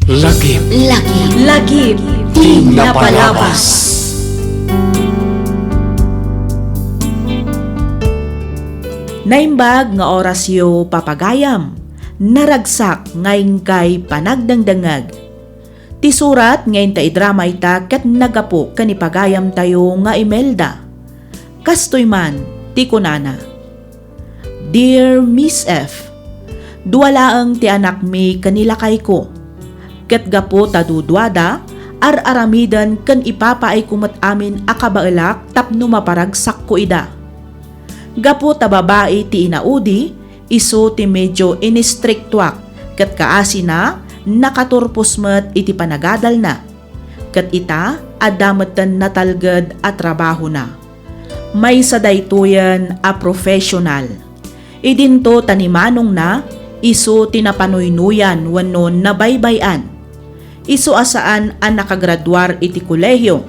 Lagip. Lagip. Di napalabas. Naimbag nga orasyo papagayam, naragsak ngayon kay panagdangdangag. Ti surat ngayon ta idrama ita kat nagapo kanipagayam tayo nga Imelda. Kastoy man, ti kunana. Dear Miss F, duwalaang ti anak mi kanilakay ko. Kat gapo tadudwada, aramidan kan ipapaay kumat amin akabaelak tapno maparagsak ko ida. Gapo ta babae ti inaudi, iso ti medyo inistriktuak, kat kaasi na, nakaturpos met iti panagadal na. Kat ita, adamatan natalgad at trabaho na. May sadaytoyan a professional. Idinto tanimanong na, iso tinapanuynuyan wanon na baybayan. Iso asaan ang nakagraduar iti kolehiyo.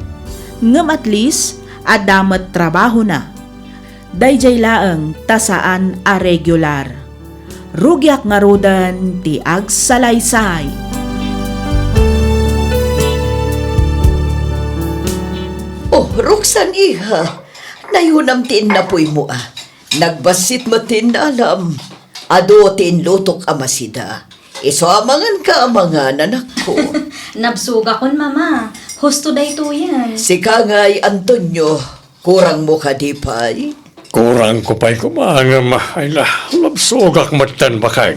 Ngem at least, adamat trabaho na. Dayjay laeng tasaan a regular. Rugyak nga rodan ti agsalaysay. Oh, Roxanne iha, nayunam tin na po'y mo ah. Nagbasit mo tin na alam. Ado tin lutok amasida. Iso amangan ka amangan anak ko. Nabsuga kon mama. Husto day to yan. Si Kangay Antonio, kurang mo ka di pa'y? Kurang ko pa'y kumangam. Ay la, labsogak matan bakay.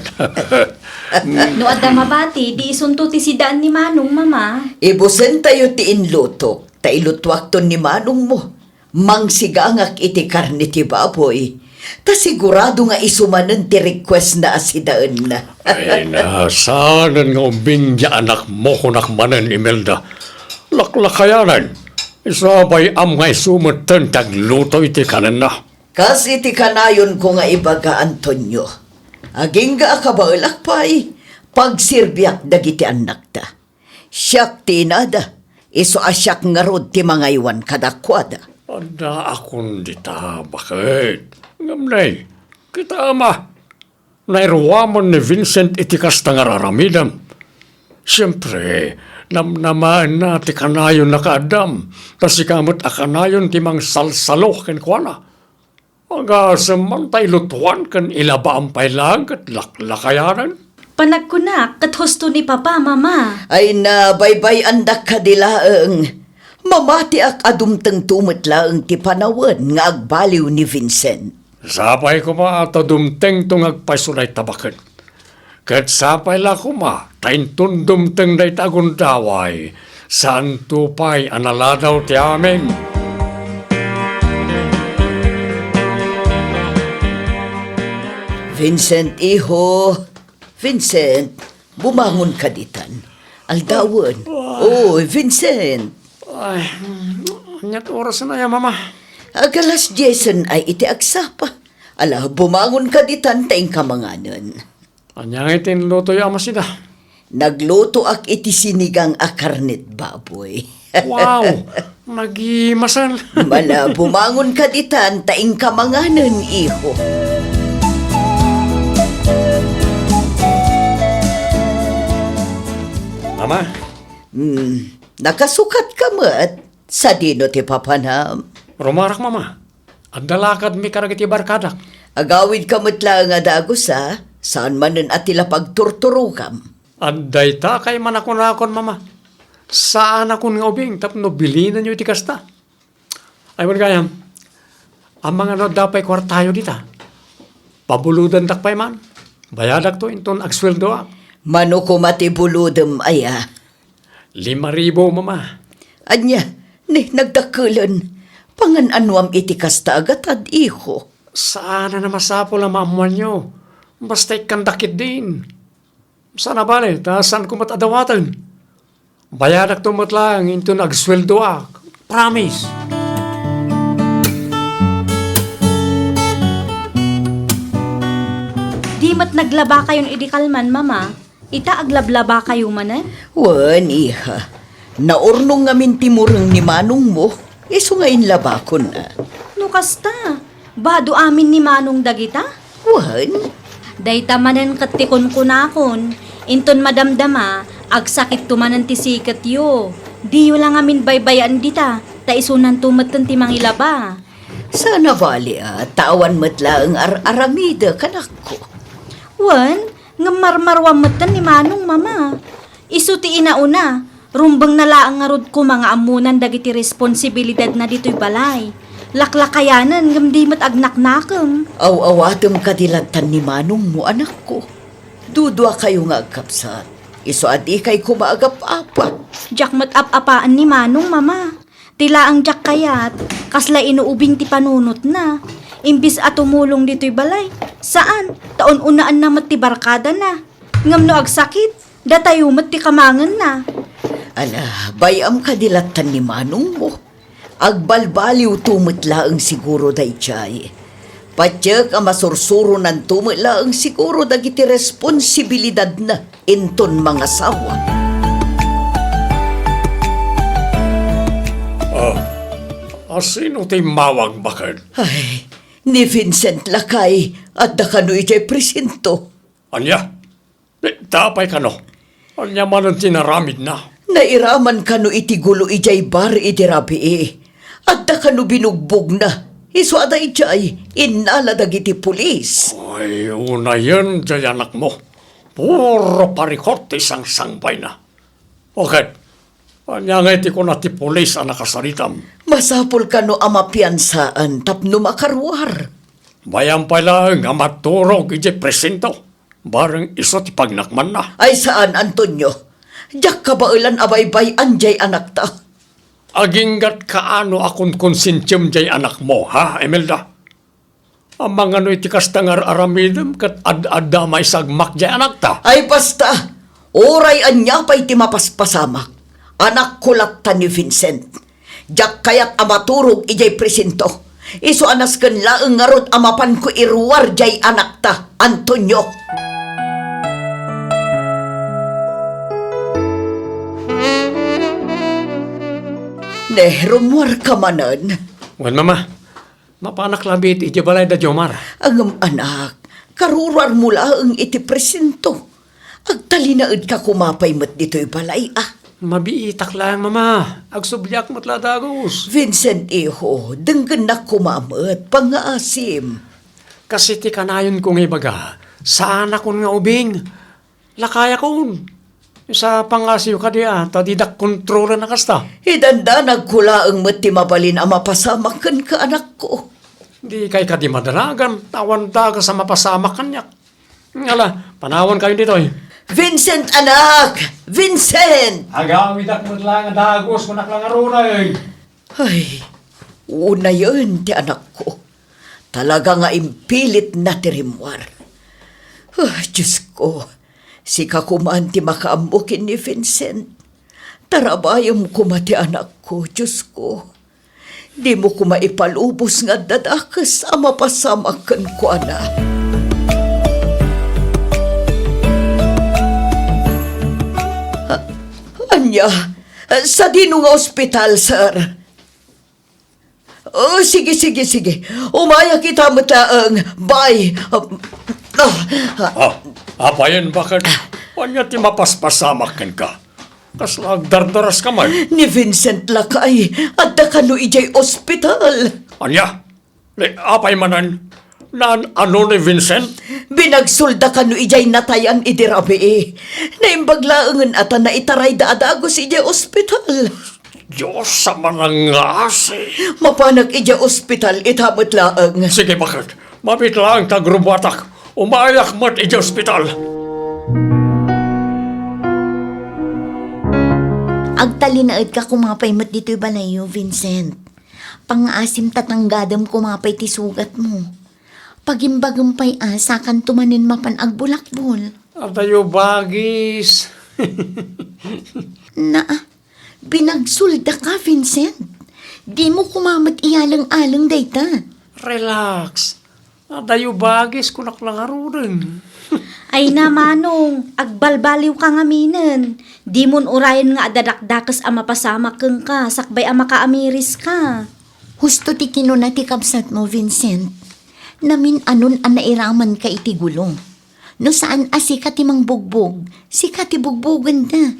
No adda mabati, di isunto ti sidaan ni Manong mama. Ibusen tayo ti inlutok, ta ilutwak ton ni manong mo. Mangsigangak iti karni ti baboy. Ta sigurado nga isumanan ti request na asidaan na. Ay na, saanan nga umbing ya anak mo kunak manan, Imelda. Laklakayanan. Isabay am nga isumatan tagluto iti kanan na. Kasi ti kanayon ko nga ibaga Antonio. Aging ga akabaulak pa'y pagsirbiak dagiti anak ta. Siyak ti inada. Iso asyak nga rod ti mga iwan kadakwada. Anda akong dita, bakit? Ngamnay, kita ama. Nairuwaman ni Vincent iti kasta nga raramidam. Siyempre, namnamaan na ti kanayon na kaadam. Tas ikamot akanayon ti mang salsalo ken kuana. Agasaman tay lutuan kan ilaba ang pailag at laklakayanan. Panagkunak, kat husto ni papa, mama. Ay na baybay andak kadilaeng. Mamati ak adumteng tumetlaeng ti panawan nga agbaliw ni Vincent. Sapay ko ma ato dumteng tong agpaisulay tabakan. Kat sapay la ko ma, taintun dumteng day tagundaway. Saan tupay analadaw ti amin? Vincent, iho. Vincent, bumangon ka ditan. Aldawan. Oh, Vincent. Ay, anyat oras na ya, mama. Agalas Jason ay iti agsapa. Ala, bumangon ka ditan taing kamanganan. Anyang itin luto ya amasida. Nagluto ak iti sinigang akarnet baboy. Wow, nagimasal. Mala, bumangon ka ditan taing kamanganan, iho. Mama, Nakasukat ka mat sa dino ti papanam. rumarak mama. Ang dalakad mi karagiti barkadak. Agawid ka matla nga dagos ha, saan manen atila pagturturukam. Anday ta kay manakunakon mama. Saan akong nga ubing tapno bilinan nyo iti kasta. Ay mo kayam, ang mga no dapay kwartayo dita. Pabuludan takpay man. Bayadak to inton agsweldo ak. Mano ko matibuludem aya. 5,000 mama. Anya, ni nagdakulan. Pangan anwam iti kasta agatad iho. Saan na masapol ang maamuan nyo? Basta ikandakit din. Sana bale, saan ko matadawatan? Bayadak to matlang inton agsweldo ak. Promise. Di mat naglaba kayon idikalman, mama. Ita aglablaba kayo manan? Wan, iha. Naurnong ngamin timurang ni manong mo. Iso nga inlaba ko na. No kasta, bado amin ni Manong dagita? Wan, Dayta manen katikon kunakon, inton madamdama, Agsakit tumanan ti sikat yo. Di yo lang amin baybayan dita. Ta isunan tumatan ti mangilaba. Sana bali tawan matla ang aramida kanak ko. Wan, nga marmarwang matan ni Manong mama. Isu ti inauna. Rumbang nalaang nga rod ko mga amunan dagiti responsibilidad na dito'y balay. Laklakayanan ngam di mat agnaknakam. Aw-awatom kadilantan ni Manong mo anak ko. Dudwa kayo nga agkapsat. Iso adi kay kumaagap-apa. Jak mat apaan ni Manong mama. Tila ang jak kayat, kasla inuubing ti panunot na. Imbis at tumulong dito'y balay. Saan? Taon unaan na mat ti barkada na. Ngam no agsakit, datayo mat ti kamangan na. Ala, bayam kadilatan ni Manong mo. Agbalbaliw tumitla ang siguro day chay. Patyak ang masursuro ng tumitla ang siguro dagiti responsibilidad na inton mga sawa. Sino ti mawag bakit? Ay, ni Vincent Lakay at dakano ijay presinto. Anya? Tapay ka no? Anya man ang tinaramid na. Nairaman kano iti gulo ijay bar iti rabi at dakano binugbog na. Iso ada ijay, inala dagiti pulis. Ay, una yan, jay anak mo. Puro parikot isang sangbay na. Okay. Anya nga iti ko na ti pulis ang nakasaritam. Masapol kano amapiansaan tapno makarwar. Bayan pala nga maturog iti presento. Barang iso ti pagnakman na. Ay saan, Antonio? Diyak kabailan abaybay anjay anak ta. Aginggat kaano akong konsintyum jay anak mo, ha, Imelda? Ang mga no iti kastangar aramidem kat ad-adda may sagmak jay anak ta. Ay basta, oray anya pa'y timapaspasamak. Anak kulat ta ni Vincent. Diyak kayat amaturog ijay presinto. Iso anas ken laeng ngarod amapan ko iruwar jay anak ta, Antonio. Rumwar ka manan. Wan mama, mapanak labit iti balay da Jomar. Ang anak, karurar mula ang iti presinto. Agtalinaid ka kumapay mat dito'y balay Mabiitak lang mama, agsubyak matla dagos. Vincent iho, denggan na kumamat, pangaasim. Kasi ti kanayon kong ibaga, saan akong nga ubing? Lakaya kon. Sa pangasiyo ka diya, tadidak kontrola na kasta. Idanda nagkula ang mati mabalin ang mapasamakan ka anak ko. Di kay ka di madaragan, tawan daga sa mapasamak kanyak. Ngala, panawan kayo dito eh. Vincent anak! Vincent! Agawidak mo lang ang dagos, kunak lang arunay. Ay, una yun ti anak ko. Talaga nga impilit na tirimwar. Diyos ko, si kakumaan ti makaamukin ni Vincent. Tarabayam ko mati anak ko, Diyos ko. Di mo ko maipalubos nga dadakas ang mapasamakan ko anak. Anya, sa dino nga ospital, sir. Oh, sige. Umaya kita mataang. Bye. Apayan bakit? Anya ti mapaspasamakan ka. Kaslag dardaras ka man. Ni Vincent Lakay, at dakano ijay ospital. Anya? Apay manan? Nan ano ni Vincent? Binagsulda kano ijay natayan idirabi Naimbaglaangan ata na itaray da adagos ijay ospital. Diyos sa manangasi. Mapanak ijay ospital itamot laang. Sige bakit? Mabit lang tagrubatak. Umayak mat ijay ospital. Agtalinaid ka kumapay mat dito'y balayo, Vincent. Pangaasim tatanggadam kumapay ti sugat mo. Pagimbagampay sakan tumanin mapan agbulakbol. Atayo bagis. Na, binagsulda ka, Vincent. Di mo kumamat iyalang-alang dayta. Relax. Atayo bagis kunak lang arunan. Ay na Manong, agbalbaliw ka nga minen. Di mon urayan nga adadakdakas ang mapasama keng ka, sakbay ang makaamiris ka. Husto ti kinuna ti kapsat mo, Vincent. Namin anon ang nairaman ka iti gulong. No saan si kati mang bugbog, si kati bugbogan da.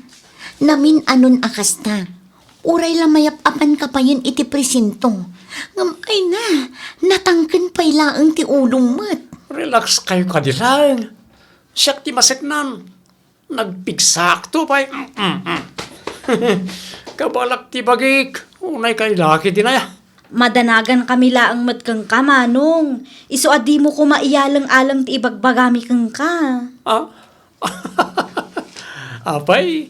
Namin anon akasta. Uray lamayap apan kapayin iti presinto. Ngam ay na, natangken pay laeng ti ulong mat. Relax kayo kadilang. Siyak ti maseknan. Nagpigsakto pa'y. Kabalak ti bagik. Unay kay laki dinaya. Madanagan kami laang matkang ka, Manong. Iso adi mo ko maiyalang-alang ti ibagbagami kang ka. Ah? Apay,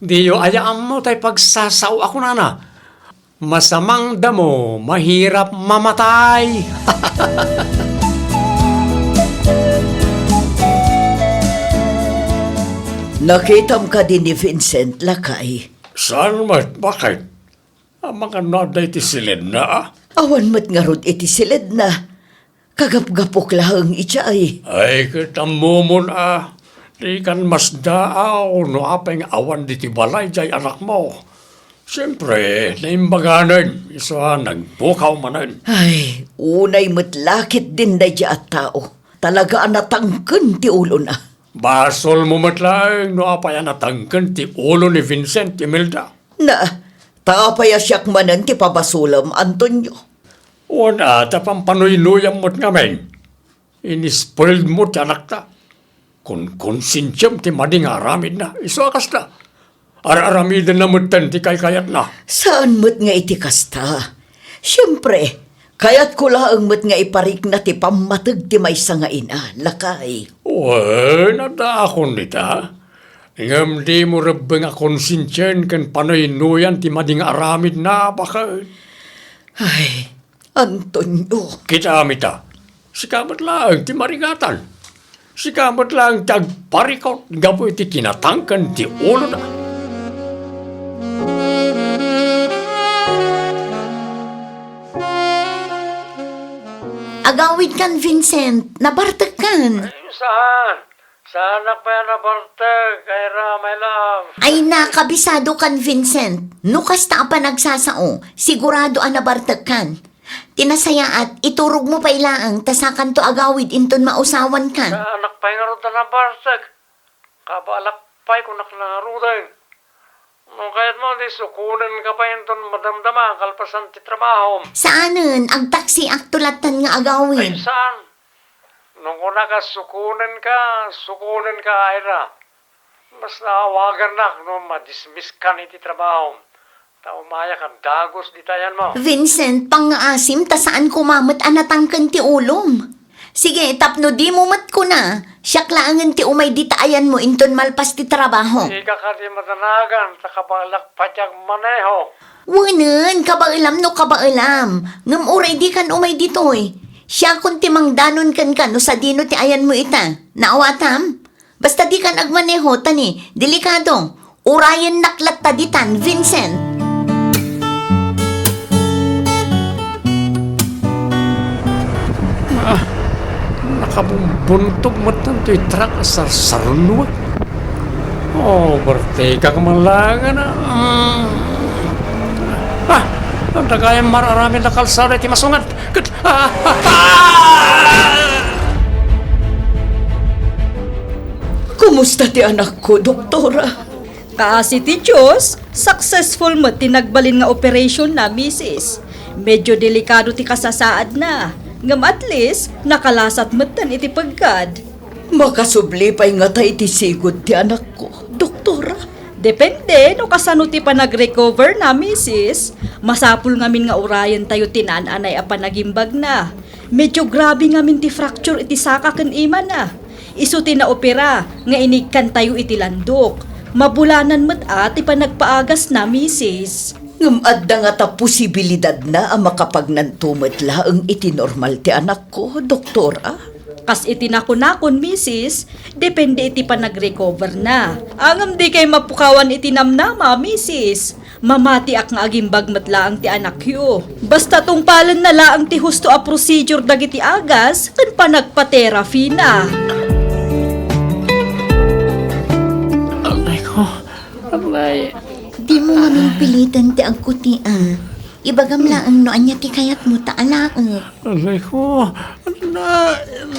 di yo ayaan mo tay pagsasaw ako nana. Masamang damo, mahirap mamatay. Nakitam ka din ni Vincent Lakay. Saan mat? Bakit? Ang mga naday ti silid na. Awan mat nga rod iti silid na. Kagap-gapok lahang itsay. Ay, kitamumon Di kan mas daaw no apeng awan di ti balay jay anak mo. Siyempre, naimbaganan. Isa nagbukaw manan. Ay, unay mat lakit din na at tao. Talaga natangken ti ulo na. Basol mo matlang no apaya natangken ti ulo ni Vincent Imelda. Na, tapaya siyak manan ti pabasulam, Antonio. Una, tapang panoy-nuyam mo't ngamen. Inispoiled mo ti anak ta. Kung konsinsyam ti mading aramid na, iso akas na. Aramidin na mo't ti kayat na. Saan mo't nga iti kasta? Siyempre, kayat ko laang mo't nga iparik na ti pamatag ti may sangain Lakay. Uy, nada akong nita. Ngam di mo rabang a konsinsyan kan panoy-nuyan ti mading aramid na baka. Ay, Antonio. Kita amita, sikamat lang ti marigatan. Sikamat lang tagparikot gapo iti kinatangkan ti ulo na. Agawid kan, Vincent. Nabartag kan. Saan? Saan na pa na bartag kay my love? Ay nakabisado kan, Vincent. Nukas ta pa nagsasao. Sigurado ang nabartag kan. Tinasaya at iturog mo pa ilaang tasakan to agawid inton mausawan kan. Anak pa'y nga ruta na bartag. Kabalak pa'y kung naklarudan. Nung kahit mo, di sukunan ka pa yun madamdama, kalpasan ti trabaho. Saanen ang taksi aktulatan nga agawid? Ay, saan? Nung una ka, sukunan ka, Ira. Mas naawagan na, no, madismiss ka ni ti trabaho. Umaya ka, dagos di tayan mo. Vincent, pang-aasim ta saan kumamat anatangkan ti ulom. Sige, tapno di mo mat ko na. Siyak laangan ti umay di taayan mo inton malpas ti trabaho. Ika ka di matanagan, takabalak patyag maneho. Wanan, kabailam no kabailam. Ngam uray di kan umay ditoy. Siya kun ti mangdanon kan no sa dino ti ayan mo ita. Naawatam? Basta di kan agmaneho tani, delikado. Urayan naklat taditan, Vincent. Nakabuntog mo tanto itrak asar-sarunwa. Oh, bertega ka man lang na. Ang dagayang mararami na kalsada iti masungan. Kumusta ti anak ko, doktora? Kasi ti Diyos, successful mo tinagbalin nga operation na, misis. Medyo delikado ti kasasaad na. Ngam at least, nakalasat matan iti pagkad. Makasubli pa'y nga tayo ti sigod ti anak ko, doktora. Depende, no kasano ti pa nag-recover na, misis. Masapul ngamin nga urayan tayo tinananay a panagimbag na. Medyo grabe ngamin ti fracture iti saka ken ima na. Isu ti naopera, nga inigkan tayo iti landok. Mabulanan met ti pa nagpaagas na, misis. Ngam adda nga ta posibilidad na ang makapagnantumet laang iti normal ti anak ko, doktora. Kas iti nakon, misis, depende iti pa nag-recover na. Angam di kay mapukawan iti namnama, misis. Mamati ak nga agimbag matlaang ti anak yo. Basta tong palan na laang ti husto a procedure dagiti agas, kan pa nagpa-therapy na. Alay ko, alay. Di mo nga pilitan ti agkuti Ibagam laang noan niya ti kayat mo taalaang. Alay ko,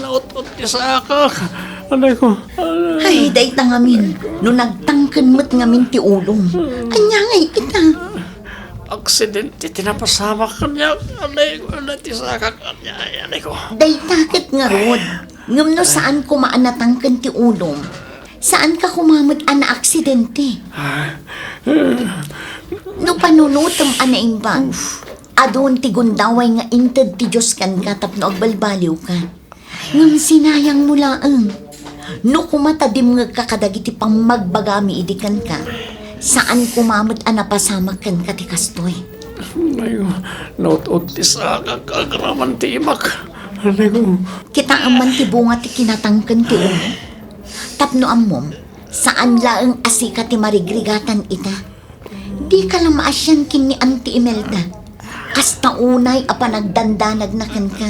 nautot ti saka. Anay ko. Ay, day tangamin. No nagtangkan mo't ngamin ti ulong. Anya ngay kita. Aksidente, tinapasama ka niya. Anay ko, natisakak niya. Anay ko. Day takit nga rod. Ngam no saan kumaanatangkan ti ulong. Saan ka kumamot ana aksidente? No panunutom ana imbag. Adon ti gundaway nga inted ti Diyos kan katap no agbalbaliw ka. Ngam sinayang mo laang. No kumatadim nga kakadagiti pang magbagami idikan ka. Saan kumamot ana pasamak kan kati kastoy? Anay ko, naut-ut tisakak agraman ti imak. Anay ko. Kita aman ti bunga ti kinatangkan ti ulo. Tapno amom, saan laang asika ti marigrigatan ita? Di ka lang maasyan kin ni Auntie Imelda. Kasta unay apa nagdandanag na kan ka.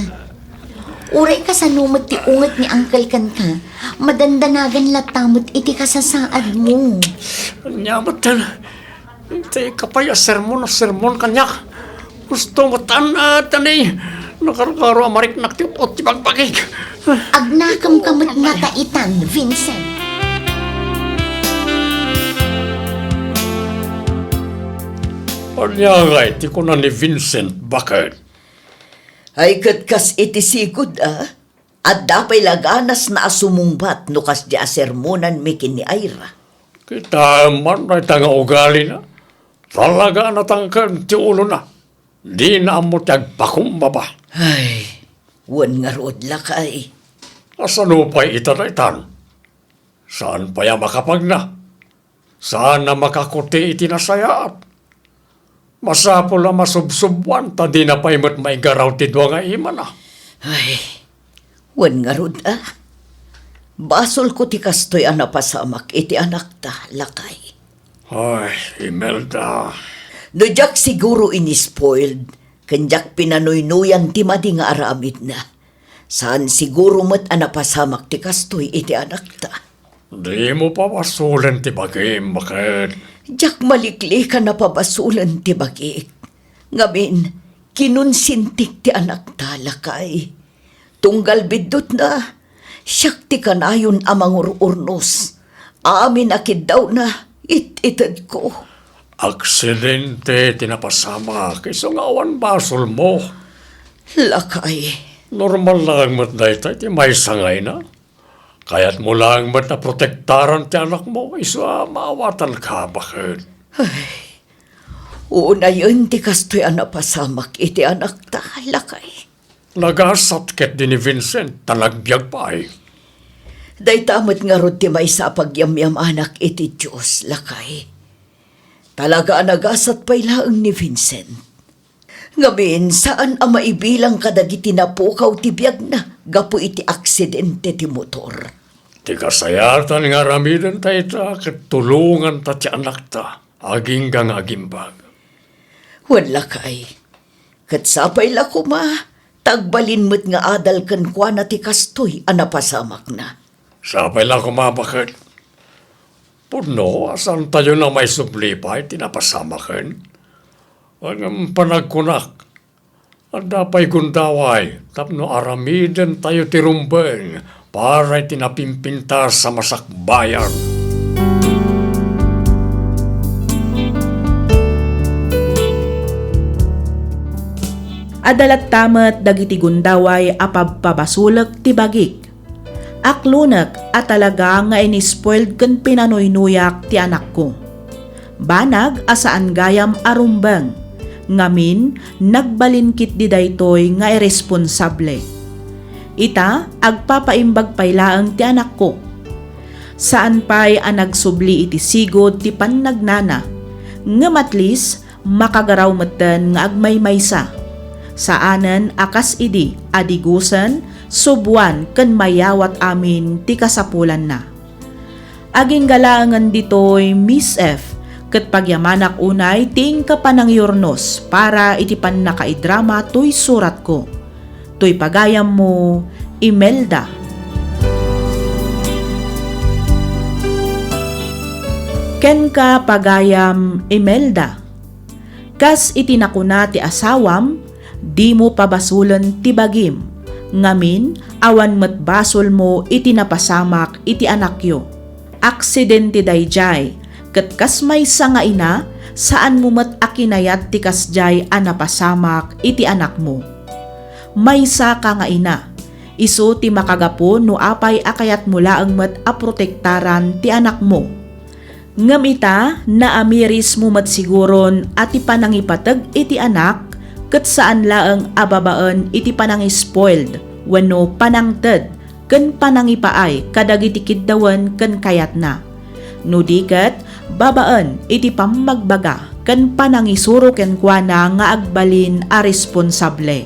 Uray ka sa numot ti unget ni Uncle kan ka. Madandanagan latamot iti kasasaad mo. Nyamat yan. Hindi ka pa ya sermon kanyak. Gusto mo tanay. Nakarukaro amarik naktiut o tibagpagig. Agnakam kamot nataitan, Vincent. Anyangay, ti ko na ni Vincent, bakit? Ay katkas iti sigod At dapay laganas na asumungbat no kas di asermonan mi kin ni Ira. Kita man ay tanga ugali na. Talaga natangkan ti ulo na. Di na mo tagpakumbaba. Ay, wan nga rood lakay. Asano pa'y itanaitan? Saan pa ya makapag na? Saan na makakuti itinasayaat? Masapol na masubsubuan, ta di na pa'y mo't may garaw ti dwa nga ima na. Ay, wan nga rood Basol ko ti kastoy anapasamak iti anak ta, lakay. Ay, Imelda. No jak siguro inispoiled, kanjak pinanoynuyan ti madi nga aramid na. Saan siguro mo't anapasamak ti kastoy iti anak ta. Di mo pa wasulan ti bagim, bakit? Jak malikli ka na pabasulan ti bagik. Ngamin, kinunsintik ti anak ta, lakay. Tunggal bidot na, siyak ti kanayon amang urnos. Amin akid daw na, ititad ko. Aksidente tinapasama, kaysa nga awan basol mo. Lakay, Normal lang mat na ito, ti may sangay na. Kaya't mo lang mat na protektaran ti anak mo, isa maawatan ka, bakit? una yun ti kastoy anapasamak iti anak ta, lakay. Nagasat ket din ni Vincent, talagbyag pa ay. Day tamat nga rod ti may sa pagyamyam anak iti Diyos, lakay. Talaga nagasat pa'y laang ni Vincent. Ngamin, saan ang maibilang kadagiti na pukaw ti biyag na, gapo iti aksidente ti motor. Ti kasayatan nga ramidan tayo ta, ket tulungan ta ti anak ta, aging gang agimbag. Wala kay. Kat sapay la ko ma, tagbalin mo't nga adal kan kwa na ti kastoy, anapasamak na. Sapay lang kumabakit. Puno, asan tayo na may suplipay, tinapasamakin. Ang panagkunak. At dapay gundaway, tapno aramiden tayo tirumbeng, para tinapimpinta sa masakbayan. Adalat tamat dagiti gundaway apabpabasulak ti bagik. Aklunak at talaga nga inispoiled ken pinanoynuyak ti anak ko. Banag asaan gayam arumbang, ngamin nagbalinkit di daytoy nga irresponsable. Ita agpapaimbag paylaang ti anak ko. Saan pa'y anagsubli iti sigod ti pannagnana, nga matlis makagaraw meten nga agmaymaysa. Saanen akas idi adigusan, subuan ken mayawat amin ti kasapulan na. Aging galangan ditoy Miss F, ket pagyamanak unay ting kapanangyornos para iti pannakaidrama toy surat ko. Toy pagayam mo, Imelda. Ken ka pagayam, Imelda. Kas itinakuna ti asawam, di mo pabasulan ti bagim, ngamin Awan met basol mo iti napasamak iti anakyo. Aksidente dayjay, ket kas may nga ina, saan mo met akinayat ti kasjay a napasamak iti anak mo. Maysa ka nga ina, isu ti makagapo no apay akayat mula ang met a protektaran ti anak mo. Ngem ita na amiris mo met siguron at ti panangipateg iti anak, ket saan laeng ababaan iti panangispoiled wenno panangted ken panangipaay kadagiti kiddawen ken kayat na. No diket babaan iti pammagbaga ken panangisuro ken kuana nga agbalin a responsable.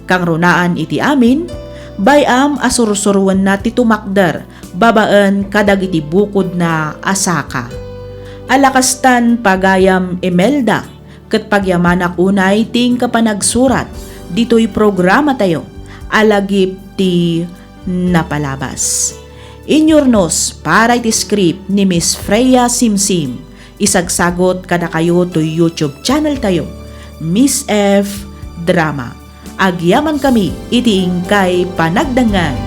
Kang runaan iti amin, bayam asursuruan na ti tumakder babaan kadagiti bukod na asaka. Alakastan pagayam Imelda, ket pagyamanak unay ting kapanagsurat, dito'y programa tayo, alagip ti napalabas. Inyornos para iti script ni Miss Freya Simsim, isagsagot kada kayo to YouTube channel tayo, Miss F Drama. Agyaman kami iti ingkay panagdangan.